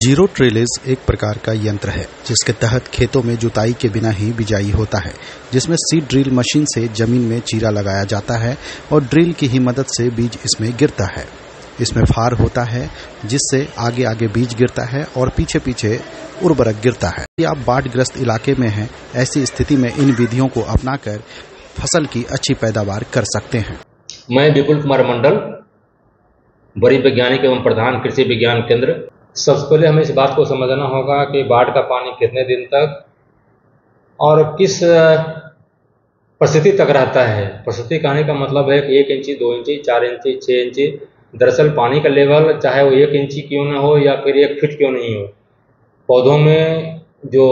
Zero tillage एक प्रकार का यंत्र है जिसके तहत खेतों में जुताई के बिना ही बिजाई होता है, जिसमें सीड ड्रिल मशीन से जमीन में चीरा लगाया जाता है और ड्रिल की ही मदद से बीज इसमें गिरता है। इसमें फार होता है जिससे आगे आगे बीज गिरता है और पीछे पीछे उर्वरक गिरता है। यदि आप बाढ़ग्रस्त इलाके में हैं, ऐसी स्थिति में इन विधियों को अपनाकर फसल की अच्छी पैदावार कर सकते हैं। मैं विपुल कुमार मंडल, वरीय वैज्ञानिक एवं प्रधान कृषि विज्ञान केंद्र। सबसे पहले हमें इस बात को समझना होगा कि बाढ़ का पानी कितने दिन तक और किस परिस्थिति तक रहता है। परिस्थिति कहने का मतलब है 1 इंची, 2 इंची, 4 इंची, 6 इंची। दरअसल पानी का लेवल चाहे वो 1 इंची क्यों ना हो या फिर 1 फीट क्यों नहीं हो, पौधों में जो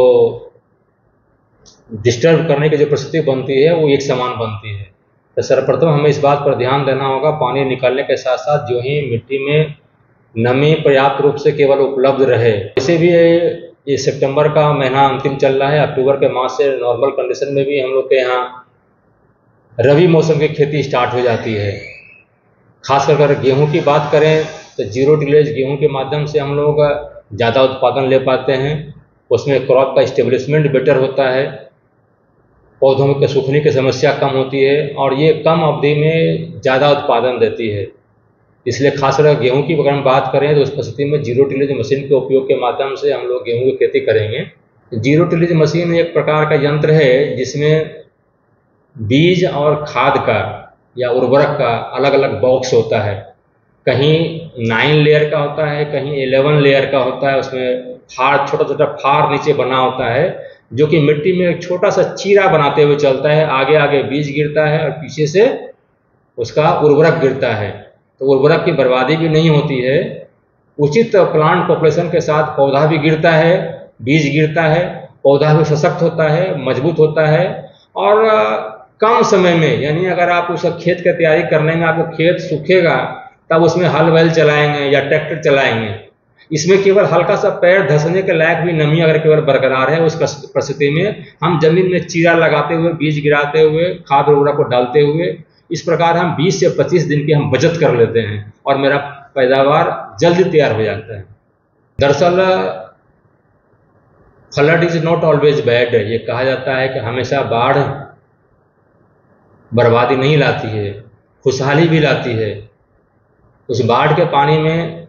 डिस्टर्ब करने की जो परिस्थिति बनती है वो एक समान बनती है। तो सर्वप्रथम हमें इस बात पर ध्यान देना होगा, पानी निकलने के साथ साथ जो ही मिट्टी में नमी पर्याप्त रूप से केवल उपलब्ध रहे। वैसे भी ये सितंबर का महीना अंतिम चल रहा है, अक्टूबर के माह से नॉर्मल कंडीशन में भी हम लोग के यहाँ रबी मौसम की खेती स्टार्ट हो जाती है। खास कर अगर गेहूँ की बात करें तो जीरो टिलेज गेहूँ के माध्यम से हम लोग ज़्यादा उत्पादन ले पाते हैं। उसमें क्रॉप का स्टेबलिशमेंट बेटर होता है, पौधों के सूखने की समस्या कम होती है और ये कम अवधि में ज़्यादा उत्पादन देती है। इसलिए खासकर गेहूं की अगर हम बात करें तो उस परिस्थिति में जीरो टिलेज मशीन के उपयोग के माध्यम से हम लोग गेहूं की खेती करेंगे। जीरो टिलेज मशीन एक प्रकार का यंत्र है जिसमें बीज और खाद का या उर्वरक का अलग अलग बॉक्स होता है। कहीं 9 लेयर का होता है, कहीं 11 लेयर का होता है। उसमें फार, छोटा छोटा फार नीचे बना होता है जो कि मिट्टी में एक छोटा सा चीरा बनाते हुए चलता है। आगे आगे बीज गिरता है और पीछे से उसका उर्वरक गिरता है, तो उर्वरक की बर्बादी भी नहीं होती है। उचित प्लांट पॉपुलेशन के साथ पौधा भी गिरता है, बीज गिरता है, पौधा भी सशक्त होता है, मजबूत होता है और कम समय में, यानी अगर आप उस खेत की तैयारी करने में आपको खेत सूखेगा तब उसमें हल बैल चलाएंगे या ट्रैक्टर चलाएंगे। इसमें केवल हल्का सा पैर धंसने के लायक भी नमी अगर केवल बरकरार है उस परिस्थिति में हम जमीन में चीरा लगाते हुए, बीज गिराते हुए, खाद उर्वरक को डालते हुए, इस प्रकार हम 20 से 25 दिन की हम बचत कर लेते हैं और मेरा पैदावार जल्दी तैयार हो जाता है। दरअसल flood is not always bad. ये कहा जाता है कि हमेशा बाढ़ बर्बादी नहीं लाती है, खुशहाली भी लाती है। उस बाढ़ के पानी में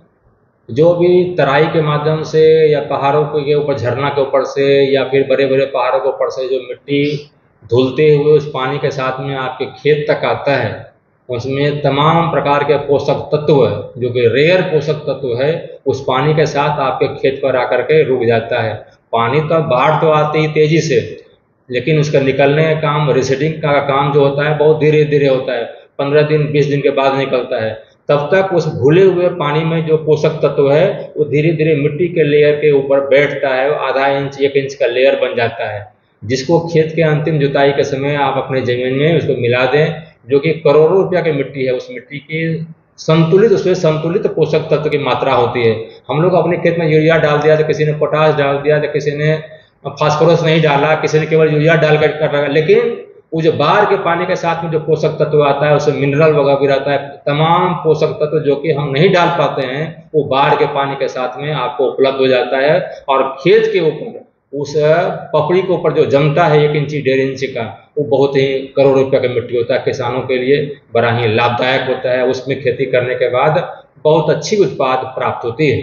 जो भी तराई के माध्यम से या पहाड़ों के ऊपर, झरना के ऊपर से या फिर बड़े बड़े पहाड़ों के ऊपर से जो मिट्टी धुलते हुए उस पानी के साथ में आपके खेत तक आता है, उसमें तमाम प्रकार के पोषक तत्व, जो कि रेयर पोषक तत्व है, उस पानी के साथ आपके खेत पर आकर के रुक जाता है। पानी तो बाढ़ तो आती ही तेजी से, लेकिन उसका निकलने का काम, रिसीडिंग का काम जो होता है बहुत धीरे धीरे होता है। 15 दिन 20 दिन के बाद निकलता है। तब तक उस भूले हुए पानी में जो पोषक तत्व है वो धीरे धीरे मिट्टी के लेयर के ऊपर बैठता है, आधा इंच 1 इंच का लेयर बन जाता है, जिसको खेत के अंतिम जुताई के समय आप अपने जमीन में उसको मिला दें, जो कि करोड़ों रुपया की मिट्टी है। उस मिट्टी की उसमें संतुलित पोषक तत्व की मात्रा होती है। हम लोग अपने खेत में यूरिया डाल दिया तो किसी ने पोटास डाल दिया, तो किसी ने फास्फोरस नहीं डाला, किसी ने केवल यूरिया डाल कर रखा, लेकिन वो जो बाढ़ के पानी के साथ में जो पोषक तत्व आता है उसमें मिनरल वगैरह भी रहता है। तमाम पोषक तत्व जो कि हम नहीं डाल पाते हैं वो बाढ़ के पानी के साथ में आपको उपलब्ध हो जाता है और खेत के ऊपर, उस पपड़ी के ऊपर जो जमता है 1 इंची 1.5 इंची का, वो बहुत ही करोड़ रुपये का मिट्टी होता है। किसानों के लिए बड़ा ही लाभदायक होता है। उसमें खेती करने के बाद बहुत अच्छी उत्पाद प्राप्त होती है।